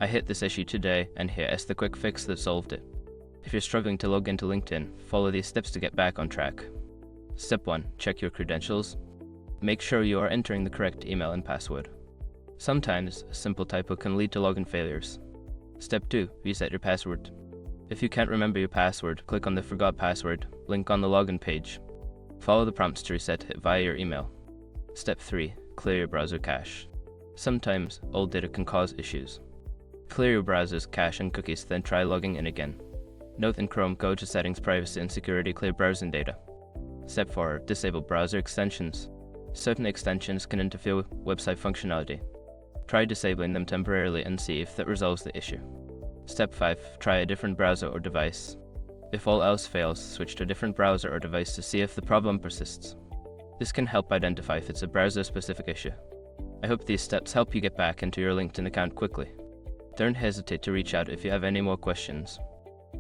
I hit this issue today, and here is the quick fix that solved it. If you're struggling to log into LinkedIn, follow these steps to get back on track. Step 1. Check your credentials. Make sure you are entering the correct email and password. Sometimes, a simple typo can lead to login failures. Step 2. Reset your password. If you can't remember your password, click on the Forgot Password link on the login page. Follow the prompts to reset it via your email. Step 3. Clear your browser cache. Sometimes, old data can cause issues. Clear your browser's cache and cookies, then try logging in again. Note in Chrome, go to Settings, Privacy and Security, clear browsing data. Step 4. Disable browser extensions. Certain extensions can interfere with website functionality. Try disabling them temporarily and see if that resolves the issue. Step 5. Try a different browser or device. If all else fails, switch to a different browser or device to see if the problem persists. This can help identify if it's a browser-specific issue. I hope these steps help you get back into your LinkedIn account quickly. Don't hesitate to reach out if you have any more questions.